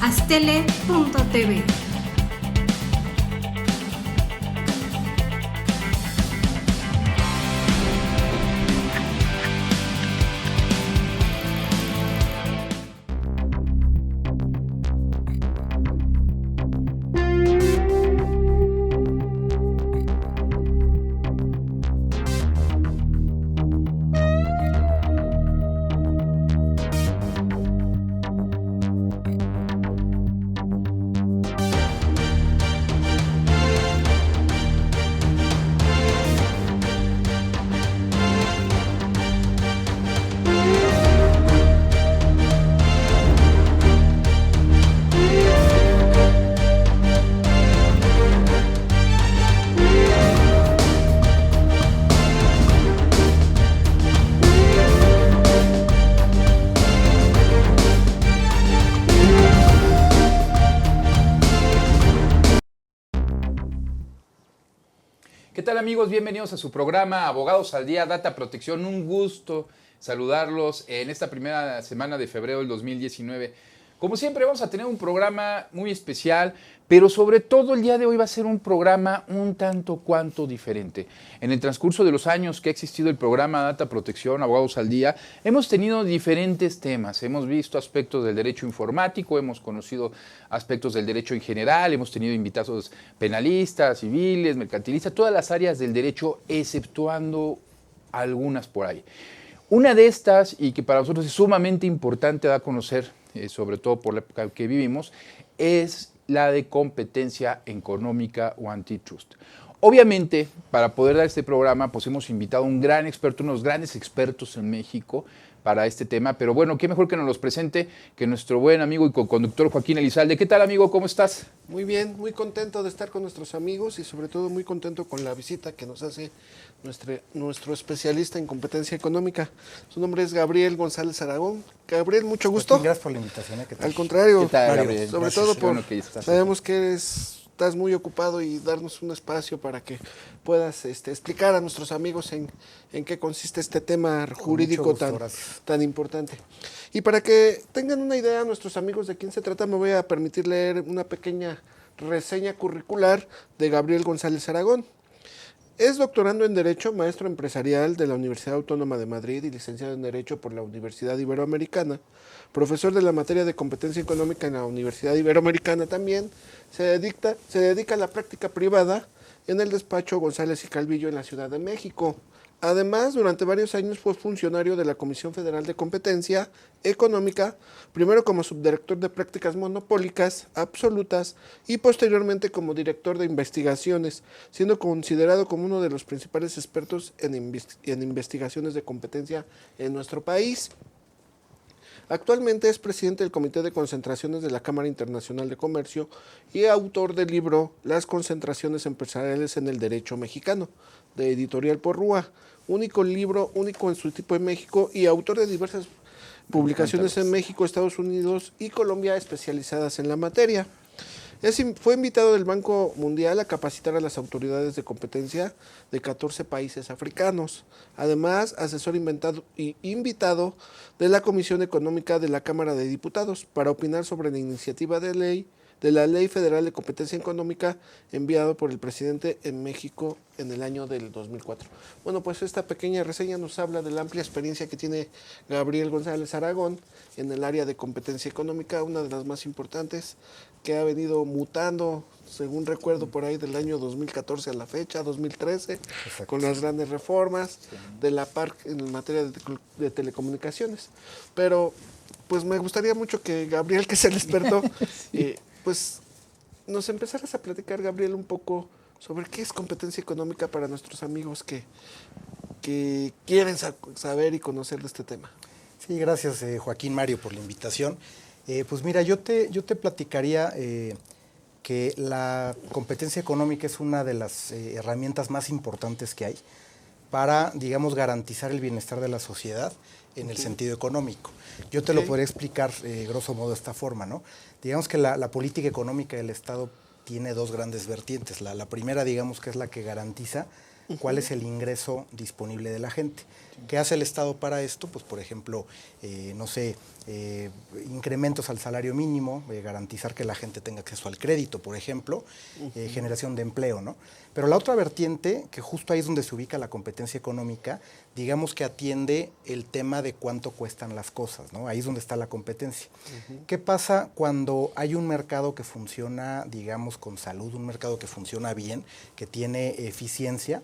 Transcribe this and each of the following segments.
astele.tv. ¿Qué tal, amigos? Bienvenidos a su programa Abogados al Día, Data Protección. Un gusto saludarlos en esta primera semana de febrero del 2019. Como siempre, vamos a tener un programa muy especial, pero sobre todo el día de hoy va a ser un programa un tanto cuanto diferente. En el transcurso de los años que ha existido el programa Data Protección, Abogados al Día, hemos tenido diferentes temas. Hemos visto aspectos del derecho informático, hemos conocido aspectos del derecho en general, hemos tenido invitados penalistas, civiles, mercantilistas, todas las áreas del derecho, exceptuando algunas por ahí. Una de estas, y que para nosotros es sumamente importante dar a conocer, sobre todo por la época que vivimos, es la de competencia económica o antitrust. Obviamente, para poder dar este programa, pues hemos invitado a un gran experto, unos grandes expertos en México para este tema, pero bueno, qué mejor que nos los presente que nuestro buen amigo y co-conductor Joaquín Elizalde. ¿Qué tal, amigo? ¿Cómo estás? Muy bien, muy contento de estar con nuestros amigos y sobre todo muy contento con la visita que nos hace nuestro especialista en competencia económica. Su nombre es Gabriel González Aragón. Gabriel, mucho gusto. Joaquín, gracias por la invitación. ¿Qué tal? Al contrario, ¿Qué tal, Gabriel? sobre Gracias. todo por Bueno que estás sabemos que estás muy ocupado y darnos un espacio para que puedas explicar a nuestros amigos en qué consiste este tema jurídico tan importante. Y para que tengan una idea nuestros amigos de quién se trata, me voy a permitir leer una pequeña reseña curricular de Gabriel González Aragón. Es doctorando en Derecho, maestro empresarial de la Universidad Autónoma de Madrid y licenciado en Derecho por la Universidad Iberoamericana, profesor de la materia de competencia económica en la Universidad Iberoamericana también. Se dedica a la práctica privada en el despacho González y Calvillo en la Ciudad de México. Además, durante varios años fue funcionario de la Comisión Federal de Competencia Económica, primero como subdirector de prácticas monopólicas absolutas y posteriormente como director de investigaciones, siendo considerado como uno de los principales expertos en investigaciones de competencia en nuestro país. Actualmente es presidente del Comité de Concentraciones de la Cámara Internacional de Comercio y autor del libro Las concentraciones empresariales en el derecho mexicano, de Editorial Porrúa, único libro único en su tipo en México y autor de diversas publicaciones en México, Estados Unidos y Colombia especializadas en la materia. Fue invitado del Banco Mundial a capacitar a las autoridades de competencia de 14 países africanos. Además, asesor invitado de la Comisión Económica de la Cámara de Diputados para opinar sobre la iniciativa de la Ley Federal de Competencia Económica enviado por el presidente en México en el año del 2004. Bueno, pues esta pequeña reseña nos habla de la amplia experiencia que tiene Gabriel González Aragón en el área de competencia económica, una de las más importantes que ha venido mutando, según recuerdo, por ahí del año 2014 a la fecha, 2013, Exacto, con las grandes reformas de la PARC en materia de telecomunicaciones. Pero pues me gustaría mucho que Gabriel, que es el experto, pues nos empezaras a platicar, Gabriel, un poco sobre qué es competencia económica para nuestros amigos que quieren saber y conocer de este tema. Sí, gracias Joaquín, Mario, por la invitación. Pues mira, yo te platicaría que la competencia económica es una de las herramientas más importantes que hay para, digamos, garantizar el bienestar de la sociedad en el sentido económico. Yo te lo podría explicar grosso modo de esta forma, ¿no? Digamos que la política económica del Estado tiene dos grandes vertientes. La primera, digamos, que es la que garantiza cuál es el ingreso disponible de la gente. ¿Qué hace el Estado para esto? Pues, por ejemplo, incrementos al salario mínimo, garantizar que la gente tenga acceso al crédito, por ejemplo, generación de empleo, ¿no? Pero la otra vertiente, que justo ahí es donde se ubica la competencia económica, digamos que atiende el tema de cuánto cuestan las cosas, ¿no? Ahí es donde está la competencia. ¿Qué pasa cuando hay un mercado que funciona, digamos, con salud, un mercado que funciona bien, que tiene eficiencia?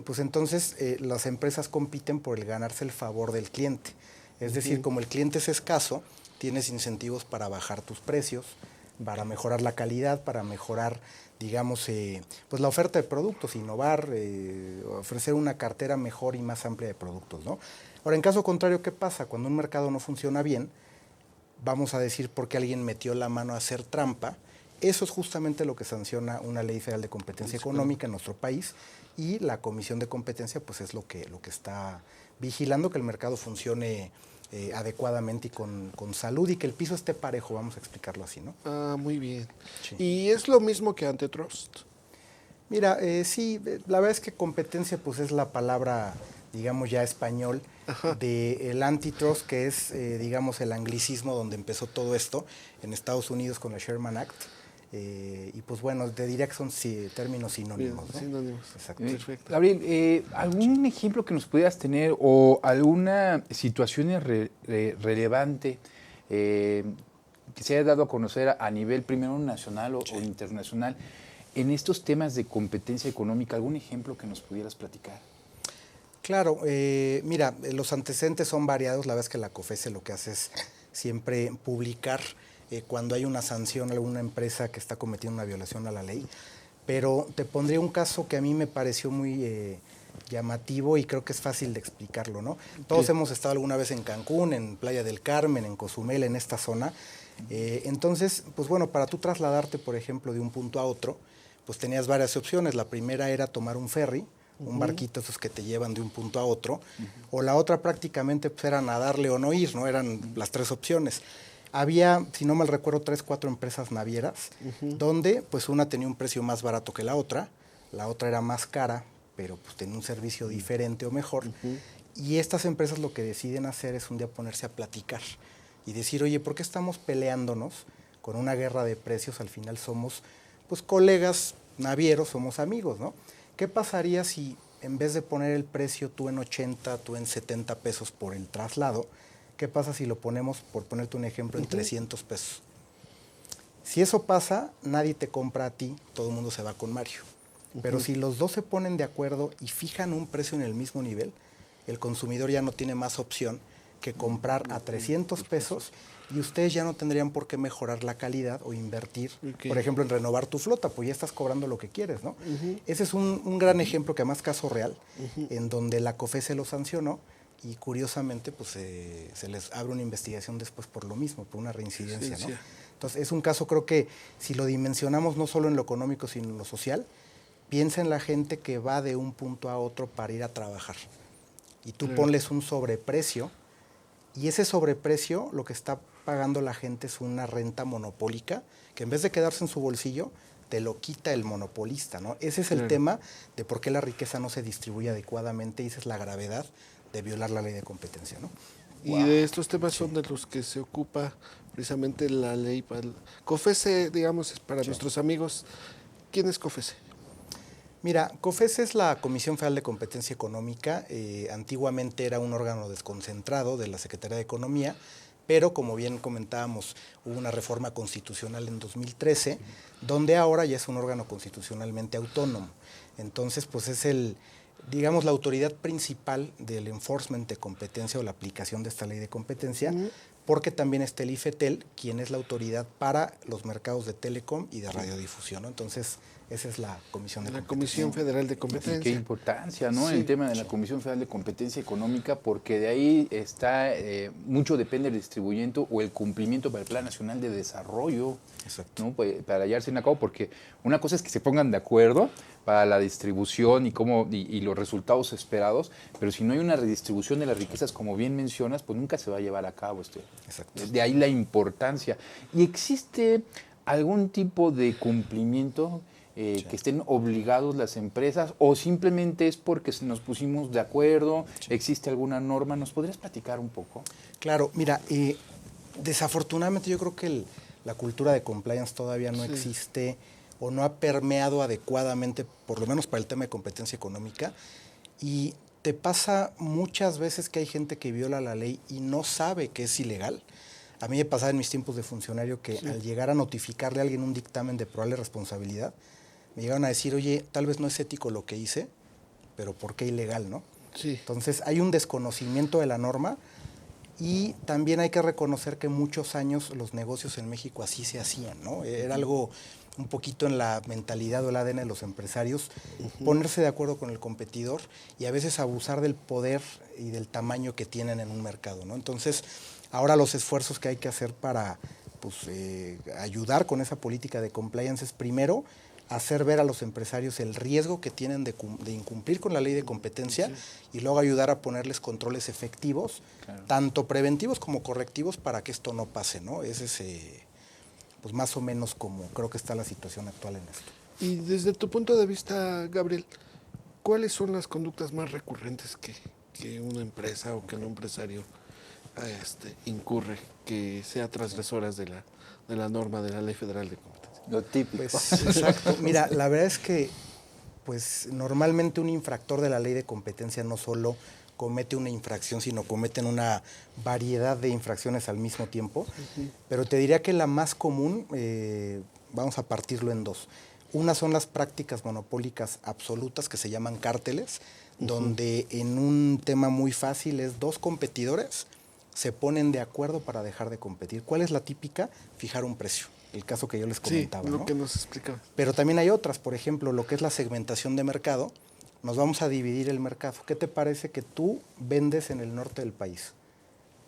Pues entonces las empresas compiten por el ganarse el favor del cliente. Es decir, como el cliente es escaso, tienes incentivos para bajar tus precios, para mejorar la calidad, para mejorar, digamos, pues la oferta de productos, innovar, ofrecer una cartera mejor y más amplia de productos, ¿no? Ahora, en caso contrario, ¿qué pasa? Cuando un mercado no funciona bien, vamos a decir porque alguien metió la mano a hacer trampa. Eso es justamente lo que sanciona una ley federal de competencia económica en nuestro país, y la Comisión de Competencia pues es lo que está vigilando que el mercado funcione adecuadamente y con salud, y que el piso esté parejo, vamos a explicarlo así, ¿no? Ah, muy bien. Sí. ¿Y es lo mismo que antitrust? Mira, sí, la verdad es que competencia pues es la palabra, digamos, ya español del antitrust, que es, digamos, el anglicismo donde empezó todo esto en Estados Unidos con la Sherman Act. Y pues bueno, te diría que son términos sinónimos, ¿no? Sinónimos. Exacto. Perfecto. Gabriel, ¿algún ejemplo que nos pudieras tener o alguna situación relevante que se haya dado a conocer a nivel primero nacional o internacional en estos temas de competencia económica? ¿Algún ejemplo que nos pudieras platicar? Claro, mira, los antecedentes son variados. La verdad es que la COFESE lo que hace es siempre publicar cuando hay una sanción a alguna empresa que está cometiendo una violación a la ley. Pero te pondría un caso que a mí me pareció muy llamativo y creo que es fácil de explicarlo, ¿no? Todos hemos estado alguna vez en Cancún, en Playa del Carmen, en Cozumel, en esta zona. Entonces, pues bueno, para tú trasladarte, por ejemplo, de un punto a otro, pues tenías varias opciones. La primera era tomar un ferry, un barquito esos que te llevan de un punto a otro, o la otra prácticamente pues, era nadarle o no ir, ¿no? Eran las tres opciones. Había, si no mal recuerdo, 3, 4 empresas navieras, donde pues una tenía un precio más barato que la otra era más cara, pero pues tenía un servicio diferente o mejor. Y estas empresas lo que deciden hacer es un día ponerse a platicar y decir, oye, ¿por qué estamos peleándonos con una guerra de precios? Al final somos pues colegas navieros, somos amigos, ¿no? ¿Qué pasaría si en vez de poner el precio tú en 80, tú en 70 pesos por el traslado, qué pasa si lo ponemos, por ponerte un ejemplo, en 300 pesos? Si eso pasa, nadie te compra a ti, todo el mundo se va con Mario. Pero si los dos se ponen de acuerdo y fijan un precio en el mismo nivel, el consumidor ya no tiene más opción que comprar a 300 pesos, y ustedes ya no tendrían por qué mejorar la calidad o invertir, por ejemplo, en renovar tu flota, pues ya estás cobrando lo que quieres, ¿no? Ese es un gran ejemplo, que además caso real, en donde la COFESE lo sancionó, y curiosamente pues se les abre una investigación después por lo mismo, por una reincidencia, ¿no? Entonces es un caso, creo que si lo dimensionamos no solo en lo económico, sino en lo social, piensa en la gente que va de un punto a otro para ir a trabajar, y tú ponles un sobreprecio, y ese sobreprecio lo que está pagando la gente es una renta monopólica, que en vez de quedarse en su bolsillo, te lo quita el monopolista, ¿no? Ese es el tema de por qué la riqueza no se distribuye adecuadamente, y esa es la gravedad de violar la ley de competencia, ¿no? Y de estos temas son de los que se ocupa precisamente la ley. COFESE, digamos, es para nuestros amigos. ¿Quién es COFESE? Mira, COFESE es la Comisión Federal de Competencia Económica. Antiguamente era un órgano desconcentrado de la Secretaría de Economía, pero como bien comentábamos, hubo una reforma constitucional en 2013, donde ahora ya es un órgano constitucionalmente autónomo. Entonces, pues es digamos, la autoridad principal del enforcement de competencia o la aplicación de esta ley de competencia, porque también está el IFETEL, quien es la autoridad para los mercados de telecom y de radiodifusión, ¿no? Entonces, esa es la Comisión de Competencia. La Comisión Federal de Competencia. Qué importancia, ¿no? El tema de la Comisión Federal de Competencia Económica, porque de ahí está, mucho depende del distribuyente o el cumplimiento para el Plan Nacional de Desarrollo. Exacto. ¿No? Para hallarse en a cabo, porque una cosa es que se pongan de acuerdo para la distribución y los resultados esperados, pero si no hay una redistribución de las riquezas, como bien mencionas, pues nunca se va a llevar a cabo. Exacto. De ahí la importancia. ¿Y existe algún tipo de cumplimiento que estén obligados las empresas, o simplemente es porque nos pusimos de acuerdo, existe alguna norma? ¿Nos podrías platicar un poco? Claro, mira, desafortunadamente yo creo que la cultura de compliance todavía no existe o no ha permeado adecuadamente, por lo menos para el tema de competencia económica, y te pasa muchas veces que hay gente que viola la ley y no sabe que es ilegal. A mí me pasaba en mis tiempos de funcionario que al llegar a notificarle a alguien un dictamen de probable responsabilidad, me llegaron a decir, oye, tal vez no es ético lo que hice, pero ¿por qué ilegal, no? Sí. Entonces hay un desconocimiento de la norma y también hay que reconocer que muchos años los negocios en México así se hacían, ¿no? Era algo un poquito en la mentalidad o el ADN de los empresarios, ponerse de acuerdo con el competidor y a veces abusar del poder y del tamaño que tienen en un mercado, ¿no? Entonces, ahora los esfuerzos que hay que hacer para ayudar con esa política de compliance es primero hacer ver a los empresarios el riesgo que tienen de incumplir con la ley de competencia y luego ayudar a ponerles controles efectivos, tanto preventivos como correctivos, para que esto no pase, ¿no? Ese es pues más o menos como creo que está la situación actual en esto. Y desde tu punto de vista, Gabriel, ¿cuáles son las conductas más recurrentes que una empresa o que un empresario incurre, que sea transgresoras de la norma de la Ley Federal de Competencia? Lo típico. Pues, exacto. Mira, la verdad es que pues normalmente un infractor de la ley de competencia no solo comete una infracción, sino cometen una variedad de infracciones al mismo tiempo. Pero te diría que la más común, vamos a partirlo en dos. Una son las prácticas monopólicas absolutas que se llaman cárteles, donde en un tema muy fácil es dos competidores se ponen de acuerdo para dejar de competir. ¿Cuál es la típica? Fijar un precio. El caso que yo les comentaba. Sí, lo ¿no? que nos explicaba. Pero también hay otras, por ejemplo, lo que es la segmentación de mercado. Nos vamos a dividir el mercado. ¿Qué te parece que tú vendes en el norte del país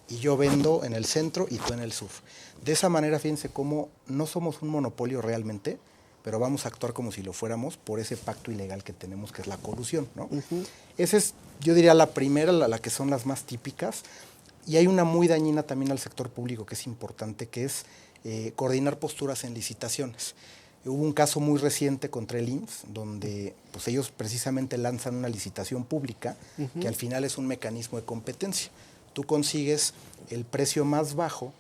y yo vendo en el centro y tú en el sur? De esa manera, fíjense cómo no somos un monopolio realmente, pero vamos a actuar como si lo fuéramos por ese pacto ilegal que tenemos, que es la colusión, ¿no? Esa es, yo diría, la primera, la que son las más típicas. Y hay una muy dañina también al sector público que es importante, que es coordinar posturas en licitaciones. Hubo un caso muy reciente contra el IMSS, donde pues, ellos precisamente lanzan una licitación pública, que al final es un mecanismo de competencia. Tú consigues el precio más bajo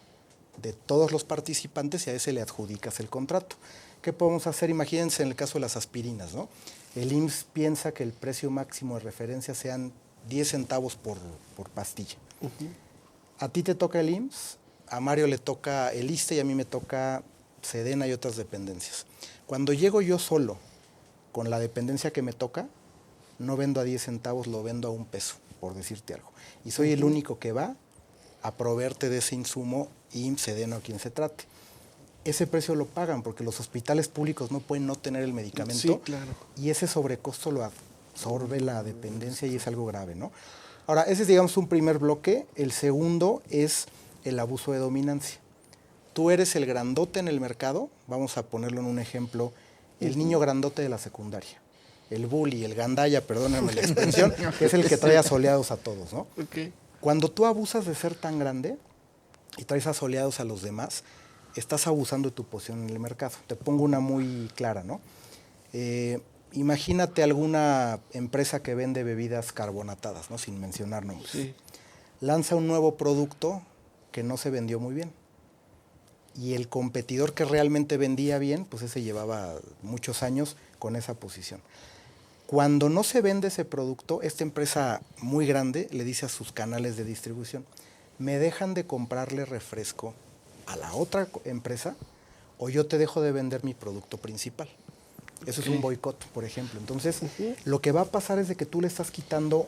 de todos los participantes y a ese le adjudicas el contrato. ¿Qué podemos hacer? Imagínense en el caso de las aspirinas, ¿no? El IMSS piensa que el precio máximo de referencia sean 10 centavos por pastilla. A ti te toca el IMSS, a Mario le toca el ISSSTE y a mí me toca Sedena y otras dependencias. Cuando llego yo solo con la dependencia que me toca, no vendo a 10 centavos, lo vendo a $1, por decirte algo. Y soy el único que va a proveerte de ese insumo, IMSS, Sedena o quien se trate. Ese precio lo pagan porque los hospitales públicos no pueden no tener el medicamento. Sí, claro. Y ese sobrecosto lo absorbe la dependencia y es algo grave, ¿no? Ahora, ese es, digamos, un primer bloque. El segundo es el abuso de dominancia. Tú eres el grandote en el mercado, vamos a ponerlo en un ejemplo, el niño grandote de la secundaria, el bully, el gandaya, perdónenme la expresión, que es el que trae asoleados a todos, ¿no? Cuando tú abusas de ser tan grande y traes asoleados a los demás, estás abusando de tu posición en el mercado. Te pongo una muy clara, ¿no? Imagínate alguna empresa que vende bebidas carbonatadas, ¿no? Sin mencionar nombres. Sí. Lanza un nuevo producto que no se vendió muy bien. Y el competidor que realmente vendía bien, pues ese llevaba muchos años con esa posición. Cuando no se vende ese producto, esta empresa muy grande le dice a sus canales de distribución, me dejan de comprarle refresco a la otra empresa o yo te dejo de vender mi producto principal. Eso es un boicot, por ejemplo. Entonces, lo que va a pasar es de que tú le estás quitando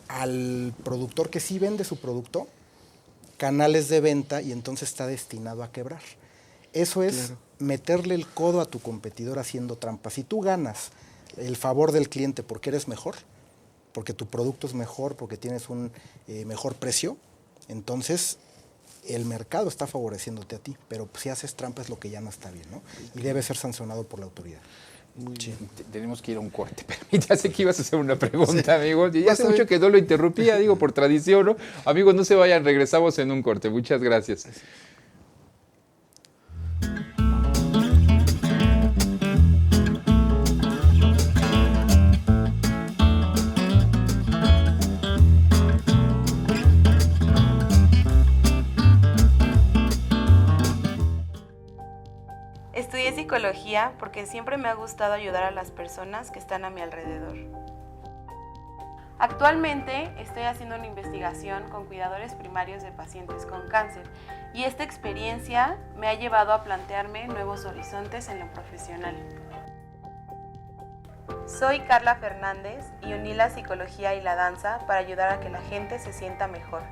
al productor que sí vende su producto canales de venta y entonces está destinado a quebrar. Eso es meterle el codo a tu competidor haciendo trampa. Si tú ganas el favor del cliente porque eres mejor, porque tu producto es mejor, porque tienes un mejor precio, entonces el mercado está favoreciéndote a ti, pero si haces trampa es lo que ya no está bien, ¿no? Y debe ser sancionado por la autoridad. Sí. Tenemos que ir a un corte, pero ya sé que ibas a hacer una pregunta, amigos. Y ya hace mucho que no lo interrumpía, digo, por tradición, ¿no? Amigos, no se vayan, regresamos en un corte. Muchas gracias. psicología porque siempre me ha gustado ayudar a las personas que están a mi alrededor. Actualmente estoy haciendo una investigación con cuidadores primarios de pacientes con cáncer y esta experiencia me ha llevado a plantearme nuevos horizontes en lo profesional. Soy Carla Fernández y uní la psicología y la danza para ayudar a que la gente se sienta mejor.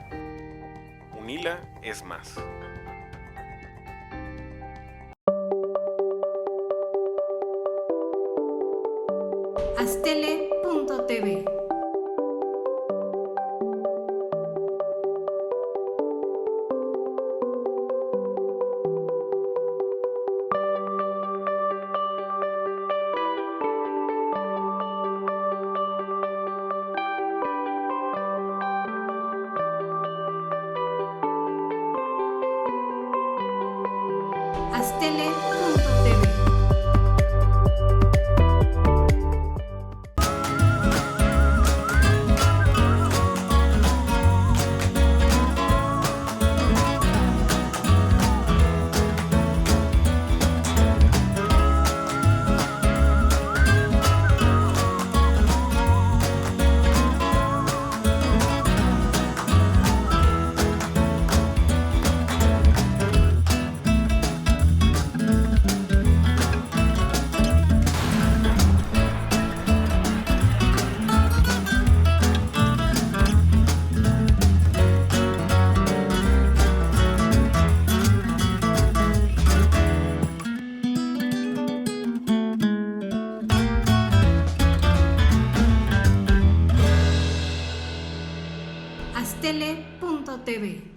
UNILA es más. Astele.tv. Astele.tv. Astele.tv.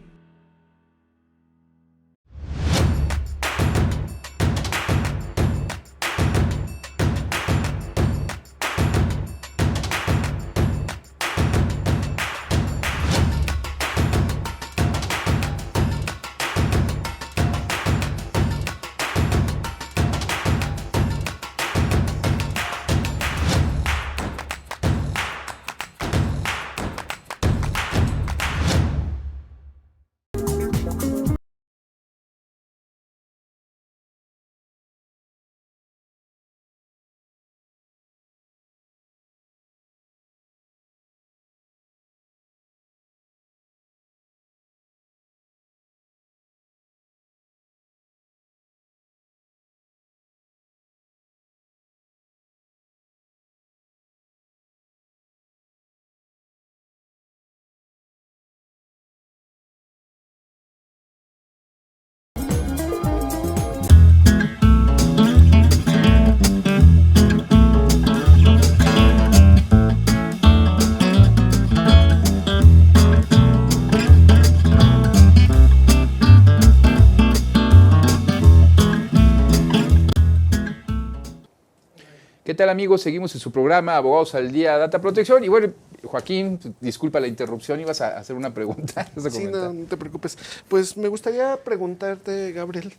¿Qué tal, amigos? Seguimos en su programa Abogados al Día, Data Protección. Y bueno, Joaquín, disculpa la interrupción, ibas a hacer una pregunta. Sí, no te preocupes. Pues me gustaría preguntarte, Gabriel,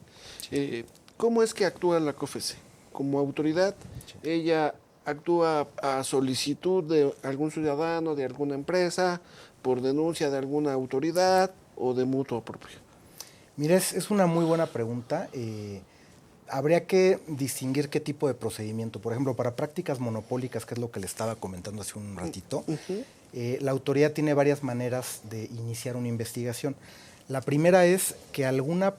¿cómo es que actúa la COFECE? Como autoridad, ella actúa a solicitud de algún ciudadano, de alguna empresa, por denuncia de alguna autoridad o de mutuo propio. Mira, es una muy buena pregunta. Habría que distinguir qué tipo de procedimiento. Por ejemplo, para prácticas monopólicas, que es lo que le estaba comentando hace un ratito, la autoridad tiene varias maneras de iniciar una investigación. La primera es que alguna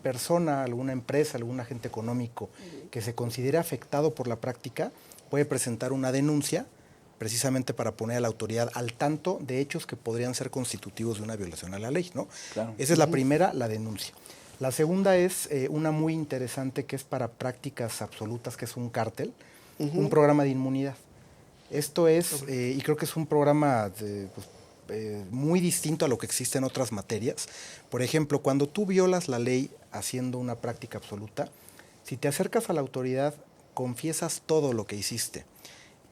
persona, alguna empresa, algún agente económico que se considere afectado por la práctica puede presentar una denuncia precisamente para poner a la autoridad al tanto de hechos que podrían ser constitutivos de una violación a la ley, ¿no? Claro. Esa es la primera, la denuncia. La segunda es una muy interesante que es para prácticas absolutas, que es un cártel, un programa de inmunidad. Esto es, y creo que es un programa muy distinto a lo que existe en otras materias. Por ejemplo, cuando tú violas la ley haciendo una práctica absoluta, si te acercas a la autoridad, confiesas todo lo que hiciste,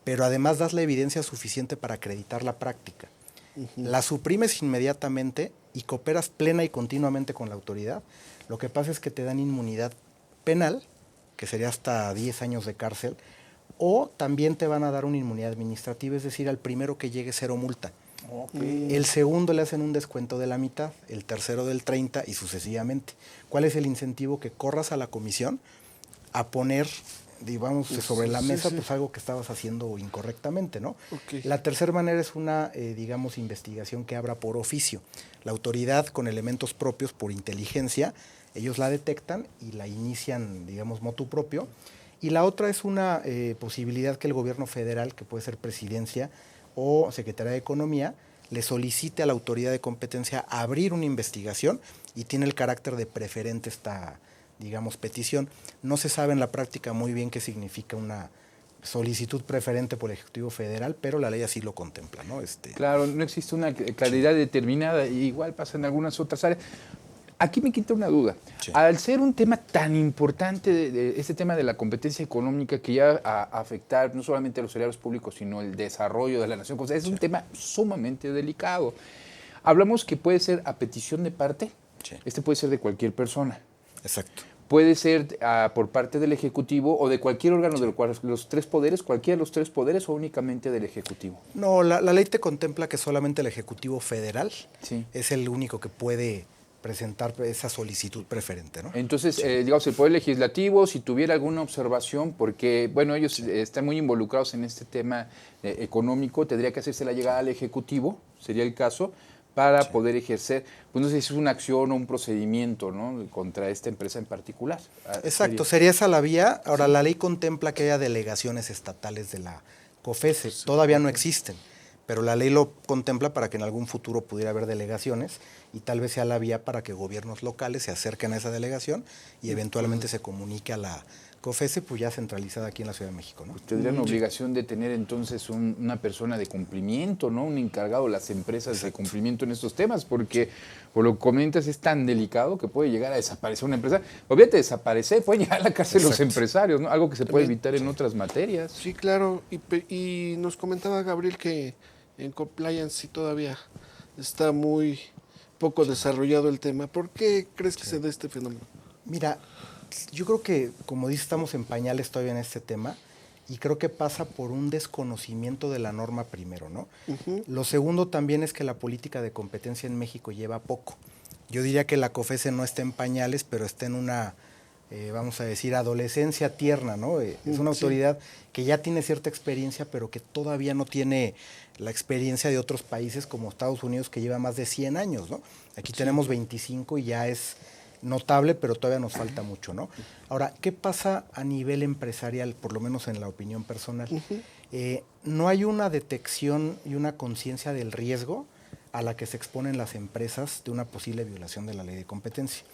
pero además das la evidencia suficiente para acreditar la práctica. La suprimes inmediatamente y cooperas plena y continuamente con la autoridad. Lo que pasa es que te dan inmunidad penal, que sería hasta 10 años de cárcel, o también te van a dar una inmunidad administrativa, es decir, al primero que llegue cero multa. El segundo le hacen un descuento de la mitad, el tercero del 30 y sucesivamente. ¿Cuál es el incentivo? Que corras a la comisión a poner, digamos, sobre la Sí, mesa sí. pues algo que estabas haciendo incorrectamente, ¿no? Ok. La tercera manera es una, digamos, investigación que abra por oficio. La autoridad con elementos propios por inteligencia, ellos la detectan y la inician, digamos, motu propio. Y la otra es una posibilidad que el gobierno federal, que puede ser presidencia o Secretaría de Economía, le solicite a la autoridad de competencia abrir una investigación y tiene el carácter de preferente esta, digamos, petición. No se sabe en la práctica muy bien qué significa una solicitud preferente por el Ejecutivo Federal, pero la ley así lo contempla, ¿no? Claro, no existe una claridad determinada, y igual pasa en algunas otras áreas. Aquí me quita una duda. Sí. Al ser un tema tan importante, este tema de la competencia económica que ya a afectar no solamente a los salarios públicos, sino el desarrollo de la nación, o sea, es un tema sumamente delicado. Hablamos que puede ser a petición de parte, Sí. este puede ser de cualquier persona. Exacto. Puede ser por parte del Ejecutivo o de cualquier órgano de los tres poderes, cualquiera de los tres poderes o únicamente del Ejecutivo. No, la ley te contempla que solamente el Ejecutivo Federal Sí. es el único que puede presentar esa solicitud preferente, ¿no? Entonces, digamos, el Poder Legislativo, si tuviera alguna observación, porque, bueno, ellos están muy involucrados en este tema económico, tendría que hacerse la llegada al Ejecutivo, sería el caso, para poder ejercer, pues no sé si es una acción o un procedimiento, ¿no?, contra esta empresa en particular. Exacto, sería esa la vía. Ahora, la ley contempla que haya delegaciones estatales de la COFESE. Todavía no existen, pero la ley lo contempla para que en algún futuro pudiera haber delegaciones y tal vez sea la vía para que gobiernos locales se acerquen a esa delegación y eventualmente se comunique a la COFESE, pues ya centralizada aquí en la Ciudad de México, ¿no? Tendrían obligación de tener entonces una persona de cumplimiento, ¿no?, un encargado de las empresas de cumplimiento en estos temas, porque por lo que comentas es tan delicado que puede llegar a desaparecer una empresa. Olvídate de desaparecer, pueden llegar a la cárcel los empresarios, ¿no?, algo que se puede evitar en otras materias. Sí, claro. Y nos comentaba Gabriel que en compliance sí todavía está muy poco desarrollado el tema. ¿Por qué crees que se da este fenómeno? Mira, yo creo que, como dices, estamos en pañales todavía en este tema y creo que pasa por un desconocimiento de la norma primero, ¿no? Lo segundo también es que la política de competencia en México lleva poco. Yo diría que la COFESE no está en pañales, pero está en una, vamos a decir, adolescencia tierna, ¿no? Es una autoridad que ya tiene cierta experiencia, pero que todavía no tiene la experiencia de otros países como Estados Unidos, que lleva más de 100 años, ¿no? Aquí tenemos 25 y ya es notable, pero todavía nos falta mucho, ¿no? Ahora, ¿qué pasa a nivel empresarial, por lo menos en la opinión personal? No hay una detección y una conciencia del riesgo a la que se exponen las empresas de una posible violación de la ley de competencia.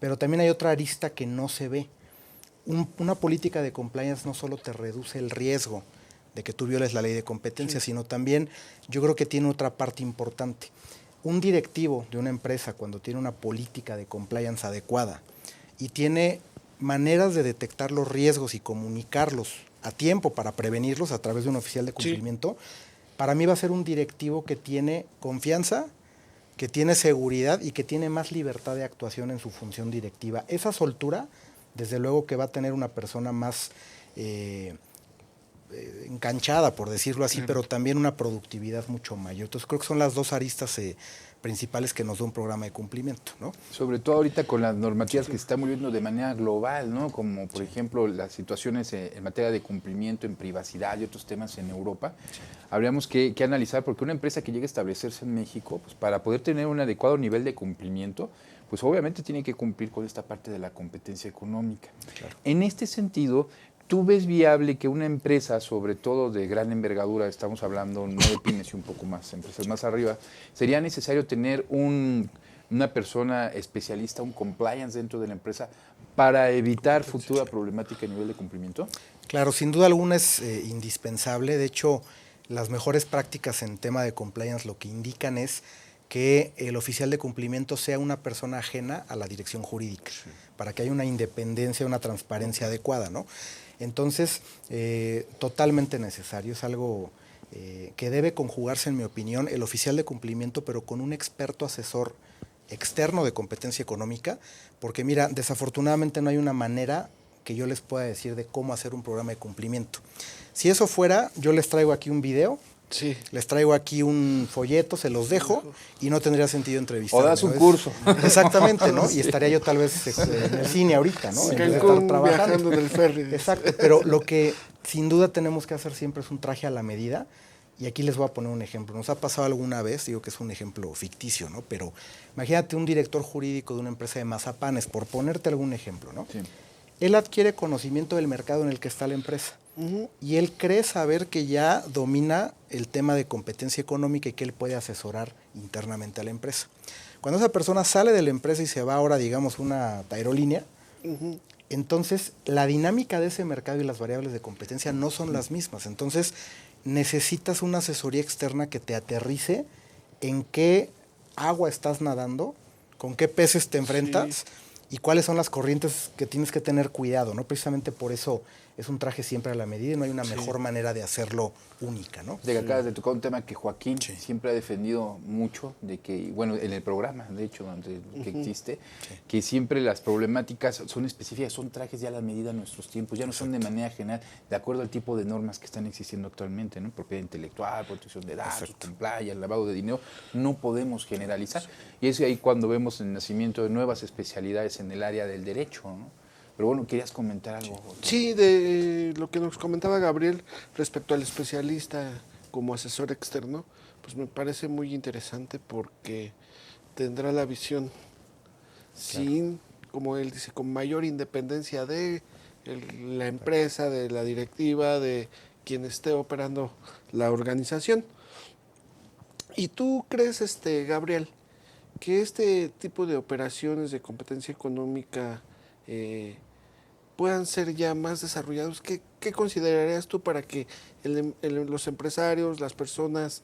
Pero también hay otra arista que no se ve. Una política de compliance no solo te reduce el riesgo de que tú violes la ley de competencia, sino también yo creo que tiene otra parte importante. Un directivo de una empresa, cuando tiene una política de compliance adecuada y tiene maneras de detectar los riesgos y comunicarlos a tiempo para prevenirlos a través de un oficial de cumplimiento, para mí va a ser un directivo que tiene confianza, que tiene seguridad y que tiene más libertad de actuación en su función directiva. Esa soltura, desde luego que va a tener una persona más enganchada, por decirlo así, pero también una productividad mucho mayor. Entonces creo que son las dos aristas principales que nos da un programa de cumplimiento, ¿no? Sobre todo ahorita con las normativas que se están moviendo de manera global, ¿no?, como por ejemplo las situaciones en materia de cumplimiento en privacidad y otros temas en Europa. Habríamos que analizar, porque una empresa que llegue a establecerse en México, pues para poder tener un adecuado nivel de cumplimiento, pues obviamente tiene que cumplir con esta parte de la competencia económica. Claro. En este sentido, ¿tú ves viable que una empresa, sobre todo de gran envergadura, estamos hablando 9 pymes y un poco más, empresas más arriba, sería necesario tener una persona especialista, un compliance dentro de la empresa para evitar futura problemática a nivel de cumplimiento? Claro, sin duda alguna es indispensable. De hecho, las mejores prácticas en tema de compliance lo que indican es que el oficial de cumplimiento sea una persona ajena a la dirección jurídica, para que haya una independencia, una transparencia adecuada, ¿no? Entonces, totalmente necesario, es algo que debe conjugarse, en mi opinión, el oficial de cumplimiento, pero con un experto asesor externo de competencia económica, porque mira, desafortunadamente no hay una manera que yo les pueda decir de cómo hacer un programa de cumplimiento. Si eso fuera, yo les traigo aquí un video Sí. Les traigo aquí un folleto, se los dejo y no tendría sentido entrevistarme. O das un ¿no? curso. Exactamente, ¿no? Y estaría yo tal vez en el cine ahorita, ¿no? En vez de Cancún, estar trabajando. viajando en el ferry. Exacto, pero lo que sin duda tenemos que hacer siempre es un traje a la medida. Y aquí les voy a poner un ejemplo. Nos ha pasado alguna vez, digo que es un ejemplo ficticio, ¿no? Pero imagínate un director jurídico de una empresa de mazapanes, por ponerte algún ejemplo, ¿no? Sí. Él adquiere conocimiento del mercado en el que está la empresa. Y él cree saber que ya domina el tema de competencia económica y que él puede asesorar internamente a la empresa. Cuando esa persona sale de la empresa y se va ahora, digamos, una aerolínea, entonces la dinámica de ese mercado y las variables de competencia no son las mismas. Entonces necesitas una asesoría externa que te aterrice en qué agua estás nadando, con qué peces te enfrentas y cuáles son las corrientes que tienes que tener cuidado, ¿no? Precisamente por eso es un traje siempre a la medida y no hay una mejor manera de hacerlo única, ¿no? De que acabas de tocar un tema que Joaquín siempre ha defendido mucho, de que, bueno, en el programa, de hecho, que existe, que siempre las problemáticas son específicas, son trajes ya a la medida de nuestros tiempos, ya no son de manera general, de acuerdo al tipo de normas que están existiendo actualmente, ¿no? Propiedad intelectual, protección de datos, compliance, lavado de dinero, no podemos generalizar. Y es ahí cuando vemos el nacimiento de nuevas especialidades en el área del derecho, ¿no? Pero bueno, ¿querías comentar algo? Sí, de lo que nos comentaba Gabriel respecto al especialista como asesor externo, pues me parece muy interesante porque tendrá la visión sin, como él dice, con mayor independencia de la empresa, de la directiva, de quien esté operando la organización. ¿Y tú crees, Gabriel, que este tipo de operaciones de competencia económica puedan ser ya más desarrollados? ¿Qué considerarías tú para que los empresarios, las personas,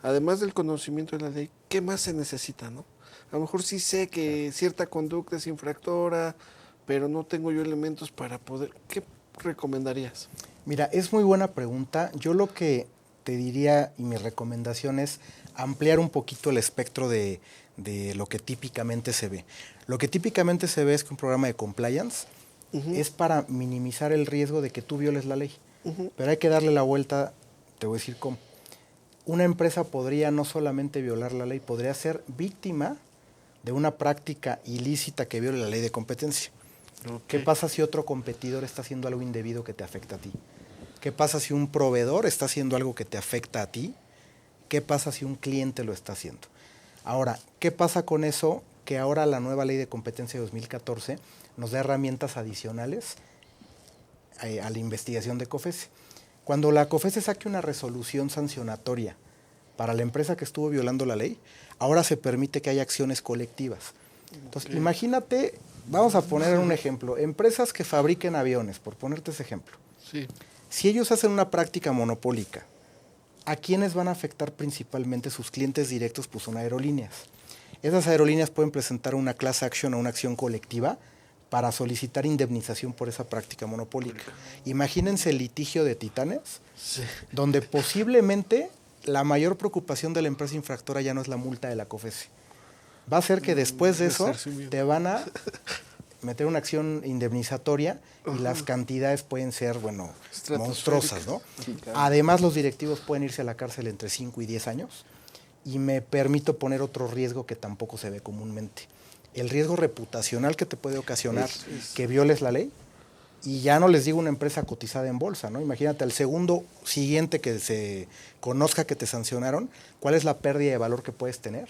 además del conocimiento de la ley, qué más se necesita, ¿no? A lo mejor sí sé que cierta conducta es infractora, pero no tengo yo elementos para poder... ¿Qué recomendarías? Mira, es muy buena pregunta. Yo lo que te diría y mi recomendación es ampliar un poquito el espectro de lo que típicamente se ve. Lo que típicamente se ve es que un programa de compliance es para minimizar el riesgo de que tú violes la ley. Pero hay que darle la vuelta, te voy a decir cómo. Una empresa podría no solamente violar la ley, podría ser víctima de una práctica ilícita que viole la ley de competencia. ¿Qué pasa si otro competidor está haciendo algo indebido que te afecta a ti? ¿Qué pasa si un proveedor está haciendo algo que te afecta a ti? ¿Qué pasa si un cliente lo está haciendo? Ahora, ¿qué pasa con eso? Que ahora la nueva ley de competencia de 2014 nos da herramientas adicionales a la investigación de COFESE. Cuando la COFESE saque una resolución sancionatoria para la empresa que estuvo violando la ley, ahora se permite que haya acciones colectivas. Entonces, imagínate, vamos a poner un ejemplo, empresas que fabriquen aviones, por ponerte ese ejemplo. Sí. Si ellos hacen una práctica monopólica, ¿a quiénes van a afectar principalmente? Sus clientes directos? Pues son aerolíneas. Esas aerolíneas pueden presentar una class action o una acción colectiva para solicitar indemnización por esa práctica monopólica. Imagínense el litigio de Titanes, donde posiblemente la mayor preocupación de la empresa infractora ya no es la multa de la COFESE. Va a ser que después de eso te van a meter una acción indemnizatoria y las cantidades pueden ser, bueno, monstruosas, ¿no? Sí, claro. Además, los directivos pueden irse a la cárcel entre 5 y 10 años. Y me permito poner otro riesgo que tampoco se ve comúnmente. El riesgo reputacional que te puede ocasionar que violes la ley. Y ya no les digo una empresa cotizada en bolsa, ¿no? Imagínate, al segundo siguiente que se conozca que te sancionaron, ¿cuál es la pérdida de valor que puedes tener?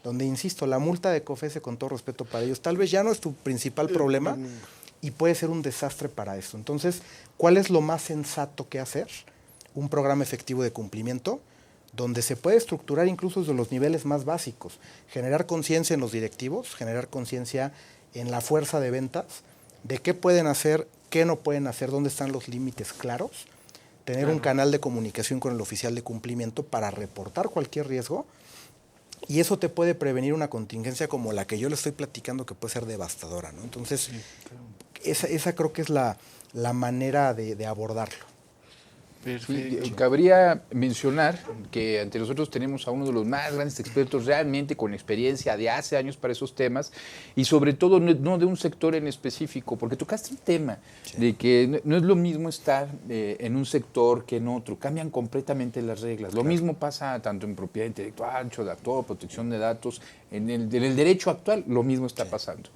Donde, insisto, la multa de COFESE, con todo respeto para ellos, tal vez ya no es tu principal problema y puede ser un desastre para esto. Entonces, ¿cuál es lo más sensato que hacer? Un programa efectivo de cumplimiento donde se puede estructurar incluso desde los niveles más básicos, generar conciencia en los directivos, generar conciencia en la fuerza de ventas, de qué pueden hacer, qué no pueden hacer, dónde están los límites claros, tener un canal de comunicación con el oficial de cumplimiento para reportar cualquier riesgo, y eso te puede prevenir una contingencia como la que yo le estoy platicando, que puede ser devastadora, ¿no? Entonces, esa creo que es la manera de abordarlo. Perfecto. Cabría mencionar que ante nosotros tenemos a uno de los más grandes expertos realmente con experiencia de hace años para esos temas y sobre todo no de un sector en específico, porque tocaste un tema de que no es lo mismo estar en un sector que en otro, cambian completamente las reglas. Lo mismo pasa tanto en propiedad intelectual, derecho de autor, protección de datos, en el derecho actual lo mismo está pasando.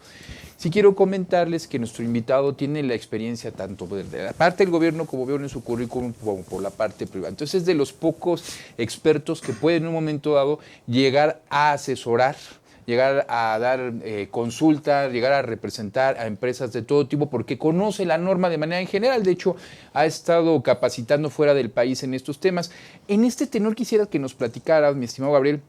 Sí quiero comentarles que nuestro invitado tiene la experiencia tanto de la parte del gobierno, como veo en su currículum, como por la parte privada. Entonces es de los pocos expertos que pueden en un momento dado llegar a asesorar, llegar a dar consultas, llegar a representar a empresas de todo tipo, porque conoce la norma de manera en general. De hecho, ha estado capacitando fuera del país en estos temas. En este tenor quisiera que nos platicaras, mi estimado Gabriel,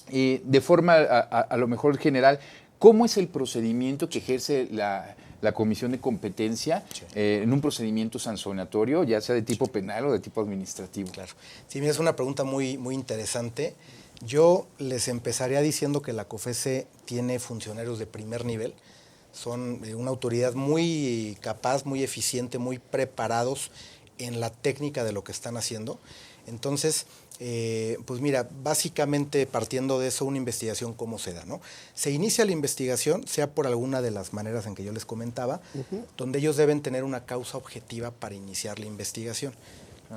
de forma a lo mejor general, ¿cómo es el procedimiento que ejerce la Comisión de Competencia en un procedimiento sancionatorio, ya sea de tipo penal o de tipo administrativo? Claro. Sí, mira, es una pregunta muy, muy interesante. Yo les empezaría diciendo que la COFECE tiene funcionarios de primer nivel. Son una autoridad muy capaz, muy eficiente, muy preparados en la técnica de lo que están haciendo. Entonces, pues mira, básicamente partiendo de eso, una investigación, ¿cómo se da, no? Se inicia la investigación, sea por alguna de las maneras en que yo les comentaba, donde ellos deben tener una causa objetiva para iniciar la investigación.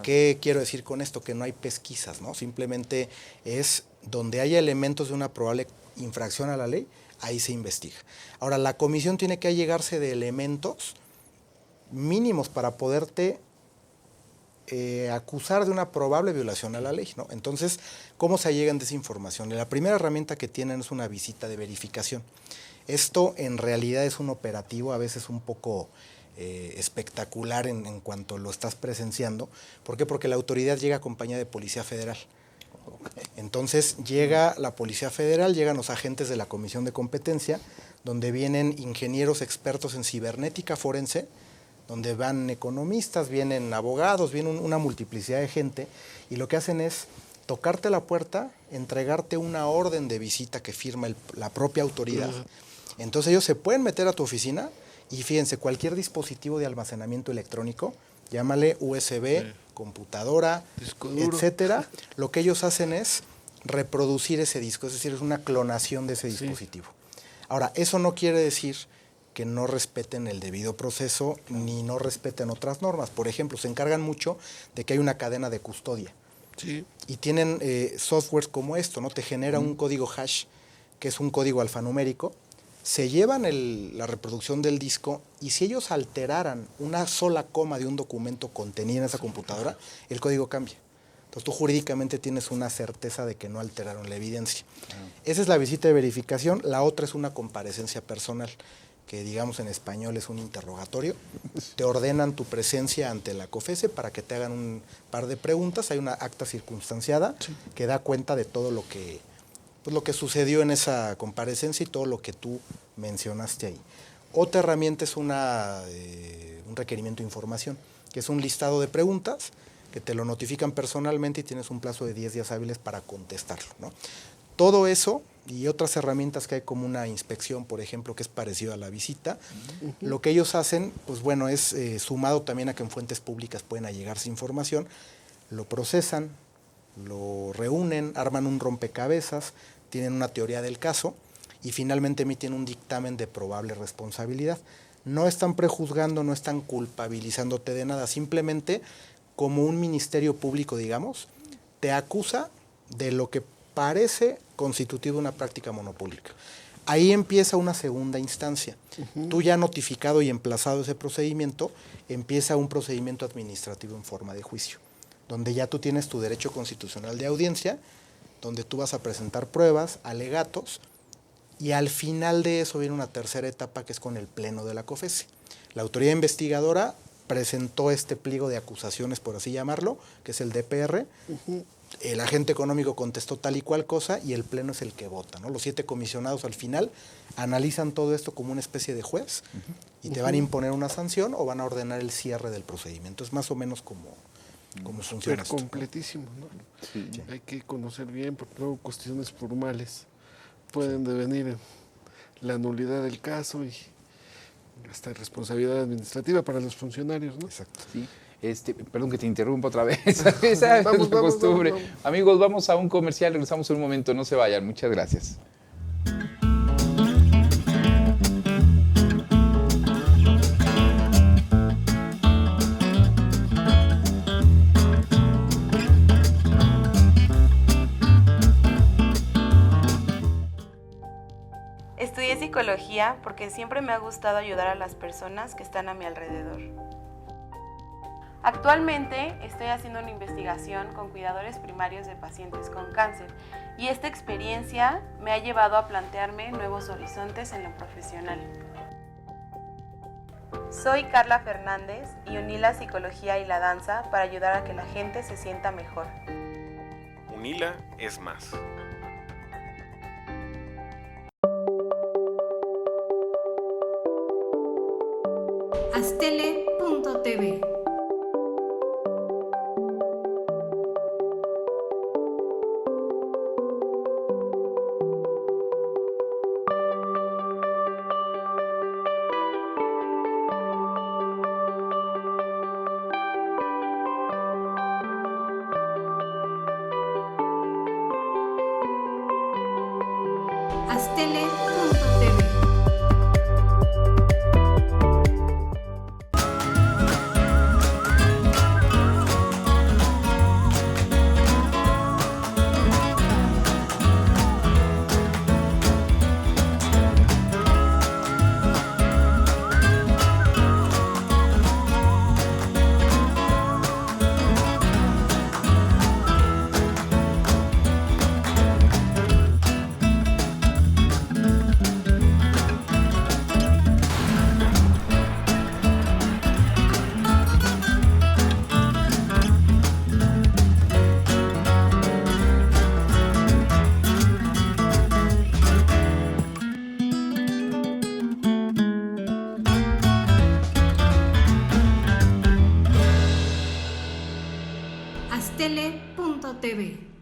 ¿Qué quiero decir con esto? Que no hay pesquisas, ¿no? Simplemente es donde haya elementos de una probable infracción a la ley, ahí se investiga. Ahora, la comisión tiene que allegarse de elementos mínimos para poderte acusar de una probable violación a la ley, ¿no? Entonces, ¿cómo se allegan de esa información? La primera herramienta que tienen es una visita de verificación. Esto en realidad es un operativo a veces un poco espectacular en cuanto lo estás presenciando. ¿Por qué? Porque la autoridad llega acompañada de Policía Federal. Entonces llega la Policía Federal, llegan los agentes de la Comisión de Competencia, donde vienen ingenieros expertos en cibernética forense, donde van economistas, vienen abogados, viene una multiplicidad de gente, y lo que hacen es tocarte la puerta, entregarte una orden de visita que firma la propia autoridad. Entonces ellos se pueden meter a tu oficina y fíjense, cualquier dispositivo de almacenamiento electrónico, llámale USB, computadora, etcétera, lo que ellos hacen es reproducir ese disco, es decir, es una clonación de ese dispositivo. Ahora, eso no quiere decir que no respeten el debido proceso ni no respeten otras normas. Por ejemplo, se encargan mucho de que hay una cadena de custodia. Sí. Y tienen softwares como esto, ¿no? Te genera un código hash, que es un código alfanumérico, se llevan la reproducción del disco y si ellos alteraran una sola coma de un documento contenido en esa computadora, el código cambia. Entonces tú jurídicamente tienes una certeza de que no alteraron la evidencia. Esa es la visita de verificación. La otra es una comparecencia personal, que digamos en español es un interrogatorio. Te ordenan tu presencia ante la COFECE para que te hagan un par de preguntas. Hay una acta circunstanciada que da cuenta de todo lo que sucedió en esa comparecencia y todo lo que tú mencionaste ahí. Otra herramienta es un requerimiento de información, que es un listado de preguntas que te lo notifican personalmente y tienes un plazo de 10 días hábiles para contestarlo, ¿no? Todo eso y otras herramientas que hay como una inspección, por ejemplo, que es parecido a la visita, lo que ellos hacen, pues bueno, es sumado también a que en fuentes públicas pueden allegarse información, lo procesan, lo reúnen, arman un rompecabezas, tienen una teoría del caso y finalmente emiten un dictamen de probable responsabilidad. No están prejuzgando, no están culpabilizándote de nada, simplemente como un ministerio público, digamos, te acusa de lo que parece constitutivo de una práctica monopólica. Ahí empieza una segunda instancia. Tú ya notificado y emplazado ese procedimiento, empieza un procedimiento administrativo en forma de juicio, donde ya tú tienes tu derecho constitucional de audiencia, donde tú vas a presentar pruebas, alegatos, y al final de eso viene una tercera etapa que es con el pleno de la COFECE. La autoridad investigadora presentó este pliego de acusaciones, por así llamarlo, que es el DPR. El agente económico contestó tal y cual cosa y el pleno es el que vota, ¿no? Los 7 comisionados al final analizan todo esto como una especie de juez y te van a imponer una sanción o van a ordenar el cierre del procedimiento. Es más o menos como funciona esto. Completísimo, ¿no? Sí. Hay que conocer bien, porque luego cuestiones formales pueden devenir en la nulidad del caso y hasta responsabilidad administrativa para los funcionarios, ¿no? Exacto. Sí. Perdón que te interrumpa otra vez. Esa es la costumbre. Vamos. Amigos, vamos a un comercial, regresamos en un momento, no se vayan. Muchas gracias. Estudié psicología porque siempre me ha gustado ayudar a las personas que están a mi alrededor. Actualmente estoy haciendo una investigación con cuidadores primarios de pacientes con cáncer y esta experiencia me ha llevado a plantearme nuevos horizontes en lo profesional. Soy Carla Fernández y uní la psicología y la danza para ayudar a que la gente se sienta mejor. UNILA es más. Astele.tv. Astele.tv. Astele.tv.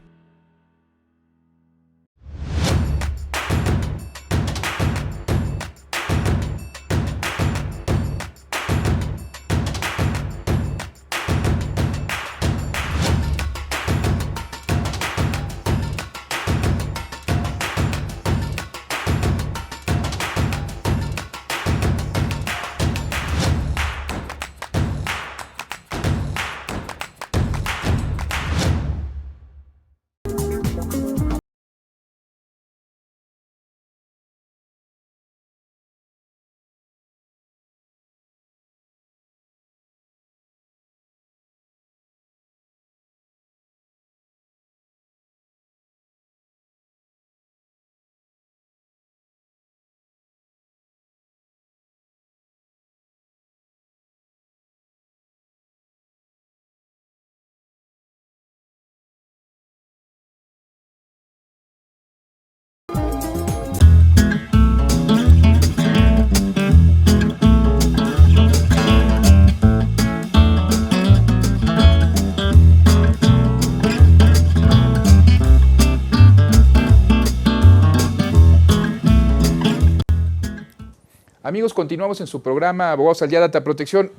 Amigos, continuamos en su programa Abogados al Día Data Protección.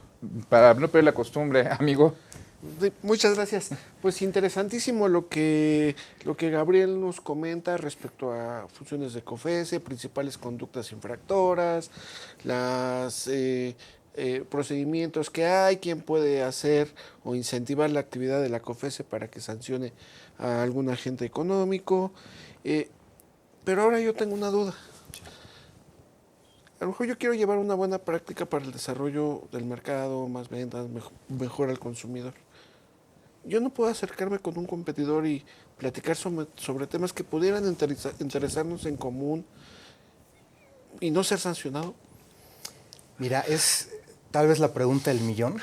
Para no perder la costumbre, amigo. Muchas gracias. Pues interesantísimo lo que Gabriel nos comenta respecto a funciones de COFECE, principales conductas infractoras, los procedimientos que hay, quién puede hacer o incentivar la actividad de la COFECE para que sancione a algún agente económico. Pero ahora yo tengo una duda. A lo mejor yo quiero llevar una buena práctica para el desarrollo del mercado, más ventas, mejor al consumidor. Yo no puedo acercarme con un competidor y platicar sobre temas que pudieran interesarnos en común y no ser sancionado. Mira, es tal vez la pregunta del millón.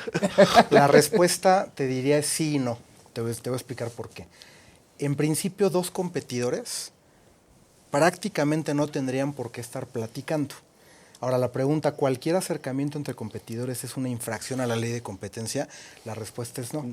La respuesta te diría es sí y no. Te voy a explicar por qué. En principio, dos competidores prácticamente no tendrían por qué estar platicando. Ahora, la pregunta, ¿cualquier acercamiento entre competidores es una infracción a la ley de competencia? La respuesta es no.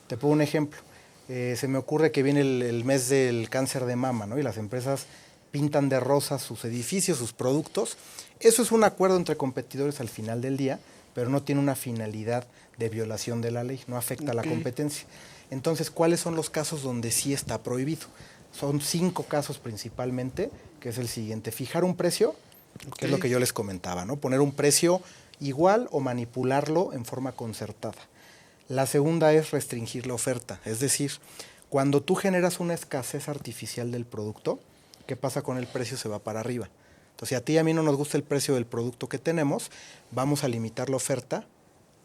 Te pongo un ejemplo. Se me ocurre que viene el mes del cáncer de mama, ¿no? Y las empresas pintan de rosa sus edificios, sus productos. Eso es un acuerdo entre competidores al final del día, pero no tiene una finalidad de violación de la ley, no afecta a la competencia. Entonces, ¿cuáles son los casos donde sí está prohibido? Son 5 casos principalmente, que es el siguiente. Fijar un precio, que es lo que yo les comentaba, ¿no? Poner un precio igual o manipularlo en forma concertada. La segunda es restringir la oferta, es decir, cuando tú generas una escasez artificial del producto, ¿qué pasa con el precio? Se va para arriba. Entonces, si a ti y a mí no nos gusta el precio del producto que tenemos, vamos a limitar la oferta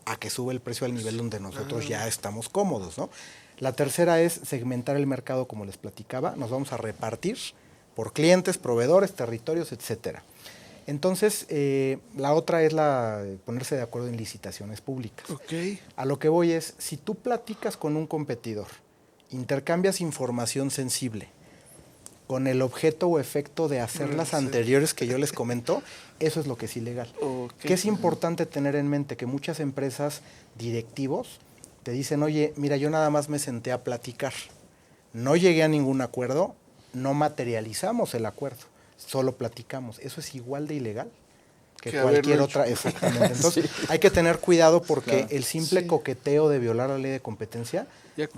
a que sube el precio al nivel donde nosotros ya estamos cómodos, ¿no? La tercera es segmentar el mercado, como les platicaba. Nos vamos a repartir por clientes, proveedores, territorios, etcétera. Entonces, la otra es ponerse de acuerdo en licitaciones públicas. A lo que voy es, si tú platicas con un competidor, intercambias información sensible con el objeto o efecto de hacer las anteriores que yo les comento, eso es lo que es ilegal. ¿Qué es importante tener en mente? Que muchas empresas, directivos, te dicen, oye, mira, yo nada más me senté a platicar, no llegué a ningún acuerdo, no materializamos el acuerdo, solo platicamos. Eso es igual de ilegal que cualquier otra. Exactamente. Entonces, hay que tener cuidado porque el simple coqueteo de violar la ley de competencia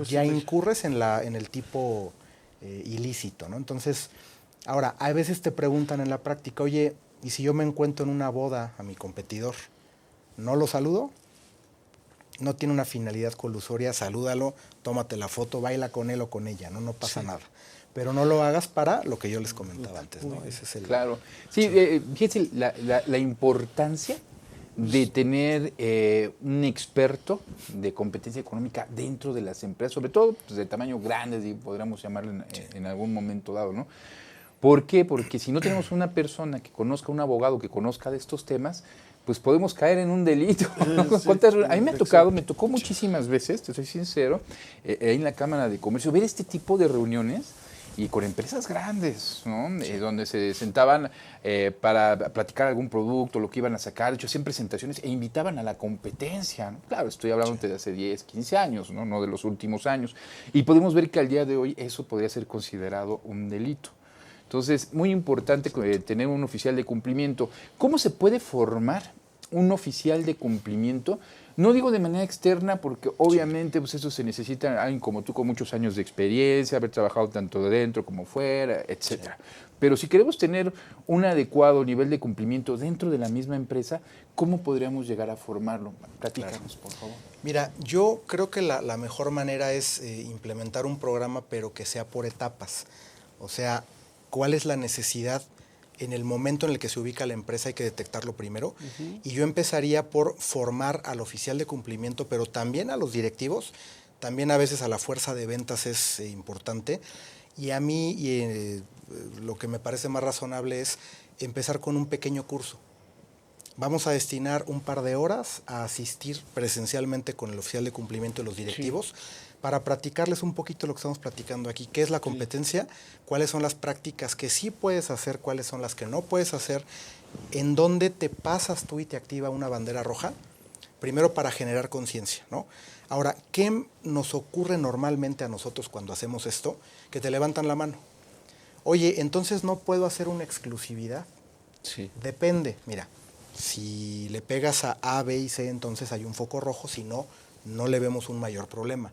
ya incurres en el tipo ilícito, ¿no? Entonces, ahora, a veces te preguntan en la práctica, oye, ¿y si yo me encuentro en una boda a mi competidor, no lo saludo? No tiene una finalidad colusoria, salúdalo, tómate la foto, baila con él o con ella, no pasa nada. Pero no lo hagas para lo que yo les comentaba antes, ¿no? Ese es el... Claro. Sí, fíjense la importancia de tener un experto de competencia económica dentro de las empresas, sobre todo pues, de tamaño grande, podríamos llamarlo en algún momento dado, ¿no? ¿Por qué? Porque si no tenemos una persona que conozca, un abogado que conozca de estos temas, pues podemos caer en un delito. ¿No? A mí me tocó muchísimas veces, te soy sincero, ahí en la Cámara de Comercio, ver este tipo de reuniones y con empresas grandes, ¿no? Donde se sentaban para platicar algún producto, lo que iban a sacar, de hecho, hacían presentaciones e invitaban a la competencia, ¿no? Claro, estoy hablando de hace 10, 15 años, ¿no? De los últimos años. Y podemos ver que al día de hoy eso podría ser considerado un delito. Entonces, muy importante tener un oficial de cumplimiento. ¿Cómo se puede formar un oficial de cumplimiento? No digo de manera externa porque obviamente pues eso se necesita alguien como tú con muchos años de experiencia, haber trabajado tanto dentro como fuera, etcétera. Pero si queremos tener un adecuado nivel de cumplimiento dentro de la misma empresa, ¿cómo podríamos llegar a formarlo? Platícanos, por favor. Mira, yo creo que la mejor manera es implementar un programa, pero que sea por etapas. O sea, ¿cuál es la necesidad? En el momento en el que se ubica la empresa hay que detectarlo primero. Y yo empezaría por formar al oficial de cumplimiento, pero también a los directivos, también a veces a la fuerza de ventas es importante. Y a mí lo que me parece más razonable es empezar con un pequeño curso. Vamos a destinar un par de horas a asistir presencialmente con el oficial de cumplimiento y los directivos para practicarles un poquito lo que estamos platicando aquí, qué es la competencia, cuáles son las prácticas que sí puedes hacer, cuáles son las que no puedes hacer, en dónde te pasas tú y te activa una bandera roja, primero para generar conciencia, ¿no? Ahora, ¿qué nos ocurre normalmente a nosotros cuando hacemos esto? Que te levantan la mano. Oye, entonces no puedo hacer una exclusividad. Sí. Depende, mira, si le pegas a A, B y C, entonces hay un foco rojo, si no, no le vemos un mayor problema.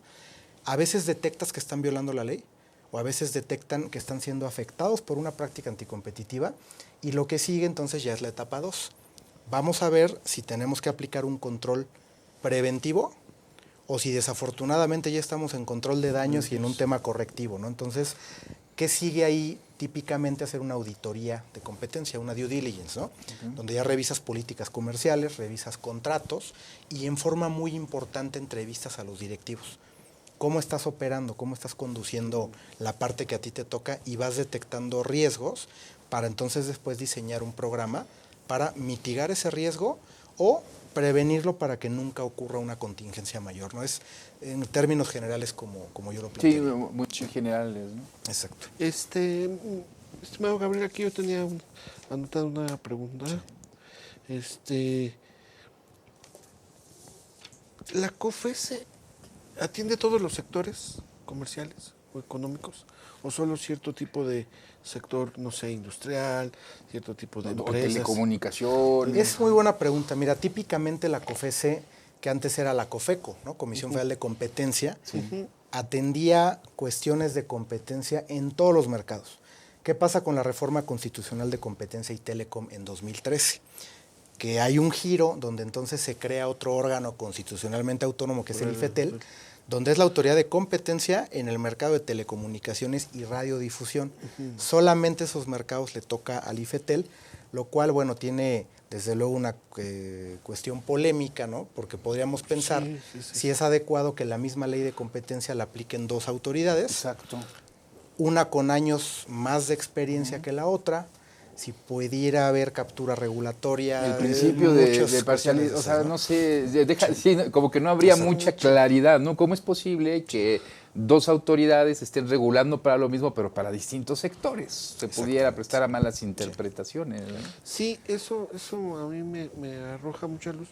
A veces detectas que están violando la ley o a veces detectan que están siendo afectados por una práctica anticompetitiva y lo que sigue entonces ya es la etapa 2. Vamos a ver si tenemos que aplicar un control preventivo o si desafortunadamente ya estamos en control de daños y en un tema correctivo, ¿no? Entonces, ¿qué sigue ahí? Típicamente hacer una auditoría de competencia, una due diligence, ¿no? Donde ya revisas políticas comerciales, revisas contratos y en forma muy importante entrevistas a los directivos. ¿Cómo estás operando? ¿Cómo estás conduciendo la parte que a ti te toca? Y vas detectando riesgos para entonces después diseñar un programa para mitigar ese riesgo o prevenirlo para que nunca ocurra una contingencia mayor, ¿no? Es en términos generales como yo lo planteo. Sí, muy generales, ¿no? Exacto. Estimado Gabriel, aquí yo tenía anotada una pregunta. ¿La COFESE atiende todos los sectores comerciales? o económicos? ¿O solo cierto tipo de sector, no sé, industrial, cierto tipo de O empresas? telecomunicación. Es muy buena pregunta. Mira, típicamente la COFECE, que antes era la COFECO, ¿no? Comisión Federal de Competencia, atendía cuestiones de competencia en todos los mercados. ¿Qué pasa con la reforma constitucional de competencia y telecom en 2013? Que hay un giro donde entonces se crea otro órgano constitucionalmente autónomo que es el IFETEL, donde es la autoridad de competencia en el mercado de telecomunicaciones y radiodifusión. Solamente esos mercados le toca al IFETEL, lo cual, bueno, tiene desde luego una cuestión polémica, ¿no? Porque podríamos pensar si es adecuado que la misma ley de competencia la apliquen dos autoridades. Exacto. Una con años más de experiencia que la otra, si pudiera haber captura regulatoria. El principio de parcialidad, o sea, no sé, sí, como que no habría mucha claridad, ¿no? ¿Cómo es posible que dos autoridades estén regulando para lo mismo, pero para distintos sectores? Se pudiera prestar a malas interpretaciones, ¿no? Sí, eso a mí me arroja mucha luz,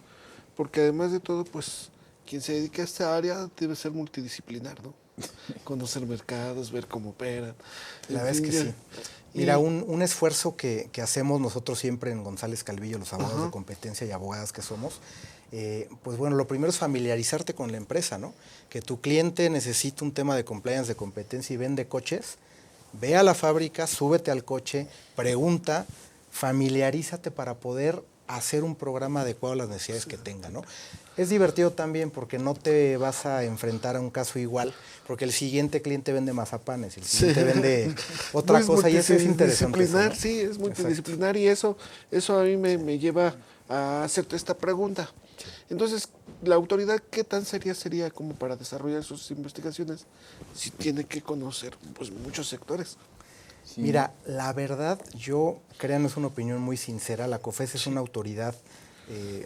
porque además de todo, pues, quien se dedica a esta área debe ser multidisciplinar, ¿no? Conocer mercados, ver cómo operan. La verdad es que sí. Mira, un esfuerzo que hacemos nosotros siempre en González Calvillo, los abogados de competencia y abogadas que somos, pues bueno, lo primero es familiarizarte con la empresa, ¿no? Que tu cliente necesita un tema de compliance de competencia y vende coches, ve a la fábrica, súbete al coche, pregunta, familiarízate para poder hacer un programa adecuado a las necesidades que tenga, ¿no? Es divertido también porque no te vas a enfrentar a un caso igual, porque el siguiente cliente vende mazapanes, el siguiente vende otra cosa y eso es interesante. Multidisciplinar, ¿no? sí, es multidisciplinar y eso a mí me lleva a hacerte esta pregunta. Entonces, ¿la autoridad qué tan seria sería como para desarrollar sus investigaciones si tiene que conocer pues muchos sectores? Sí. Mira, la verdad, yo, créanme, es una opinión muy sincera, la COFECE es una autoridad,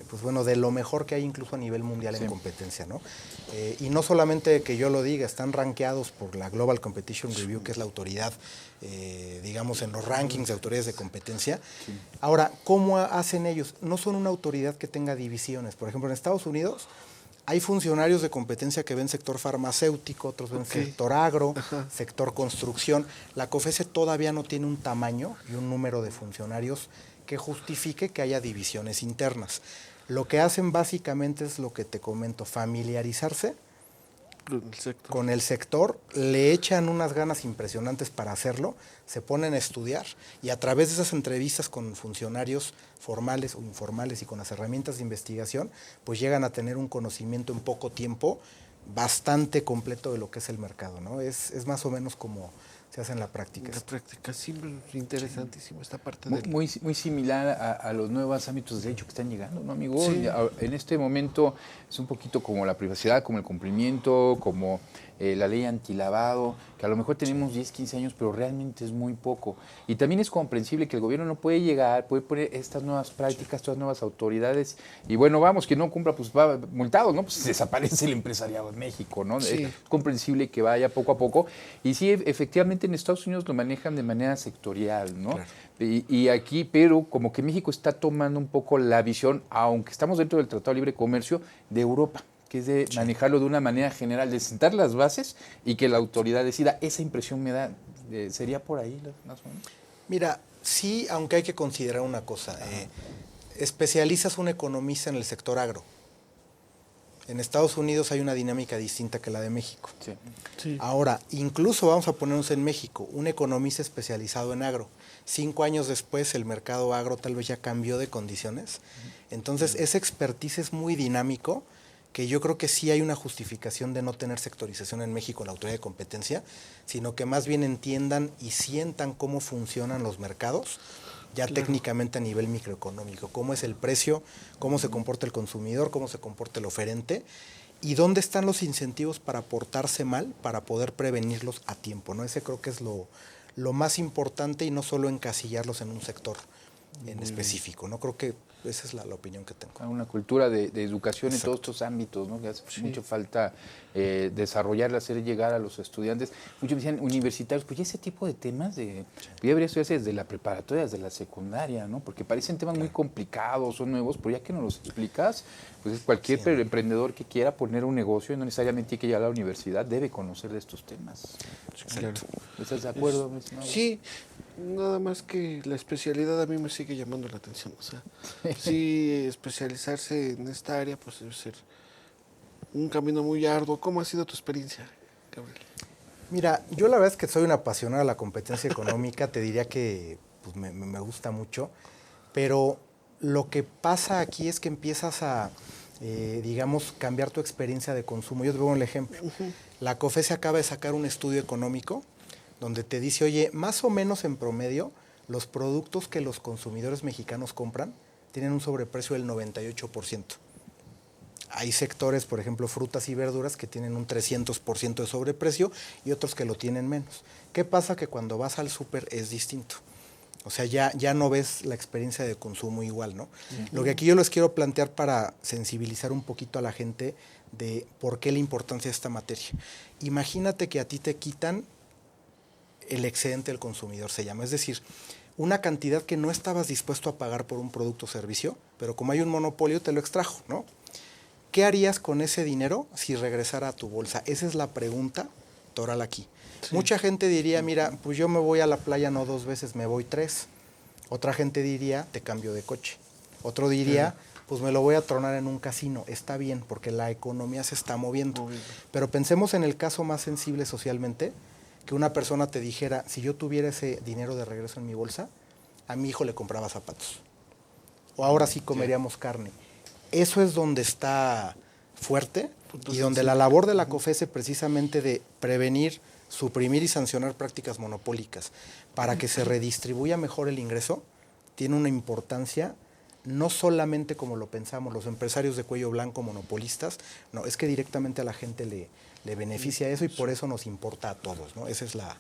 pues bueno, de lo mejor que hay incluso a nivel mundial en competencia, ¿no? Y no solamente que yo lo diga, están rankeados por la Global Competition Review, que es la autoridad, digamos, en los rankings de autoridades de competencia. Ahora, ¿cómo hacen ellos? No son una autoridad que tenga divisiones. Por ejemplo, en Estados Unidos hay funcionarios de competencia que ven sector farmacéutico, otros ven sector agro, sector construcción. La COFECE todavía no tiene un tamaño y un número de funcionarios que justifique que haya divisiones internas. Lo que hacen básicamente es lo que te comento, familiarizarse con el sector, le echan unas ganas impresionantes para hacerlo, se ponen a estudiar y a través de esas entrevistas con funcionarios formales o informales y con las herramientas de investigación, pues llegan a tener un conocimiento en poco tiempo bastante completo de lo que es el mercado, ¿no? Es más o menos como se hace en la práctica. La práctica, sí, interesantísimo esta parte Muy similar a los nuevos ámbitos de derecho que están llegando, ¿no, amigo? Sí. En este momento es un poquito como la privacidad, como el cumplimiento, como la ley antilavado, que a lo mejor tenemos 10, 15 años, pero realmente es muy poco. Y también es comprensible que el gobierno no puede llegar, puede poner estas nuevas prácticas, estas nuevas autoridades, y bueno, vamos, quien no cumpla, pues va multado, ¿no? Pues desaparece el empresariado en México, ¿no? Sí. Es comprensible que vaya poco a poco. Y sí, efectivamente en Estados Unidos lo manejan de manera sectorial, ¿no? Claro. Y aquí, pero como que México está tomando un poco la visión, aunque estamos dentro del Tratado de Libre Comercio, de Europa, que es de manejarlo de una manera general, de sentar las bases y que la autoridad decida. Esa impresión me da, ¿sería por ahí más o menos? Mira, sí, aunque hay que considerar una cosa. Especializas un economista en el sector agro. En Estados Unidos hay una dinámica distinta que la de México. Sí. Sí. Ahora, incluso vamos a ponernos en México, un economista especializado en agro. 5 años después el mercado agro tal vez ya cambió de condiciones. Entonces, ese expertise es muy dinámico, que yo creo que sí hay una justificación de no tener sectorización en México en la autoridad de competencia, sino que más bien entiendan y sientan cómo funcionan los mercados, ya técnicamente a nivel microeconómico, cómo es el precio, cómo se comporta el consumidor, cómo se comporta el oferente y dónde están los incentivos para portarse mal, para poder prevenirlos a tiempo, ¿no? Ese creo que es lo más importante y no solo encasillarlos en un sector. en específico, ¿no? Creo que esa es la opinión que tengo. Una cultura de educación en todos estos ámbitos, ¿no? Que hace mucha falta desarrollarla, hacer llegar a los estudiantes. Muchos decían universitarios, pues ya ese tipo de temas ya debería estudiarse desde la preparatoria, desde la secundaria, ¿no? Porque parecen temas muy complicados, son nuevos, pero ya que nos los explicas, pues cualquier emprendedor que quiera poner un negocio y no necesariamente tiene que llegar a la universidad debe conocer de estos temas. Claro. ¿Estás de acuerdo? mi estimado? Sí, nada más que la especialidad a mí me sigue llamando la atención. O sea, sí, especializarse en esta área pues debe ser un camino muy arduo. ¿Cómo ha sido tu experiencia, Gabriel? Mira, yo la verdad es que soy un apasionado de la competencia económica, te diría que pues, me gusta mucho, pero lo que pasa aquí es que empiezas a, digamos, cambiar tu experiencia de consumo. Yo te pongo el ejemplo. La COFESE acaba de sacar un estudio económico donde te dice, oye, más o menos en promedio, los productos que los consumidores mexicanos compran tienen un sobreprecio del 98%. Hay sectores, por ejemplo, frutas y verduras, que tienen un 300% de sobreprecio y otros que lo tienen menos. ¿Qué pasa? Que cuando vas al súper es distinto. O sea, ya no ves la experiencia de consumo igual, ¿no? Lo que aquí yo les quiero plantear para sensibilizar un poquito a la gente de por qué la importancia de esta materia. Imagínate que a ti te quitan el excedente del consumidor, se llama. Es decir, una cantidad que no estabas dispuesto a pagar por un producto o servicio, pero como hay un monopolio te lo extrajo, ¿no? ¿Qué harías con ese dinero si regresara a tu bolsa? Esa es la pregunta toral aquí. Sí. Mucha gente diría, mira, pues yo me voy a la playa no 2 veces, me voy 3. Otra gente diría, te cambio de coche. Otro diría, pues me lo voy a tronar en un casino. Está bien, porque la economía se está moviendo. Pero pensemos en el caso más sensible socialmente, que una persona te dijera, si yo tuviera ese dinero de regreso en mi bolsa, a mi hijo le compraba zapatos. O ahora sí comeríamos carne. Eso es donde está fuerte y donde la labor de la COFESE precisamente de prevenir, suprimir y sancionar prácticas monopólicas para que se redistribuya mejor el ingreso, tiene una importancia no solamente como lo pensamos los empresarios de cuello blanco monopolistas, no, es que directamente a la gente le beneficia eso y por eso nos importa a todos, ¿no? Esa es la...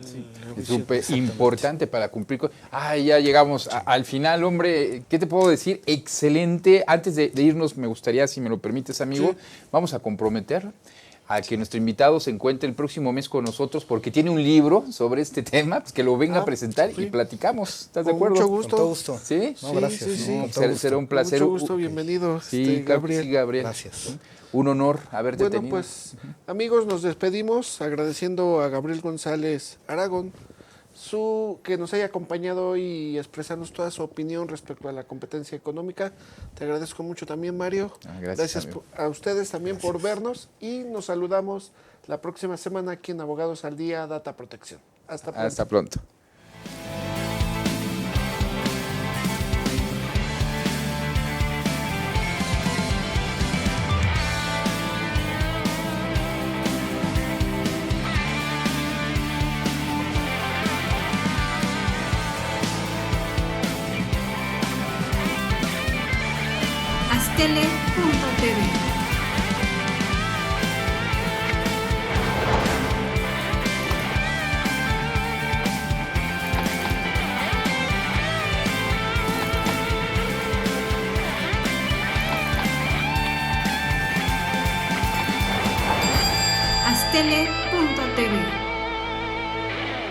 Sí, es súper importante para cumplir con... ya llegamos al final, hombre. ¿Qué te puedo decir? Excelente. Antes de irnos, me gustaría, si me lo permites, amigo, vamos a comprometer a que nuestro invitado se encuentre el próximo mes con nosotros porque tiene un libro sobre este tema, pues que lo venga a presentar y platicamos. ¿Estás de acuerdo? Mucho gusto. Con todo gusto. ¿Sí? No, gracias. Será un placer. Mucho gusto, bienvenido. Sí, Gabriel. Sí, Gabriel. Gracias. Un honor haberte tenido. Bueno, pues, amigos, nos despedimos agradeciendo a Gabriel González Aragón que nos haya acompañado hoy y expresarnos toda su opinión respecto a la competencia económica. Te agradezco mucho también, Mario. Gracias a ustedes también por vernos y nos saludamos la próxima semana aquí en Abogados al Día, Data Protección. Hasta pronto. Hasta pronto. Astele.tv. Astele.tv.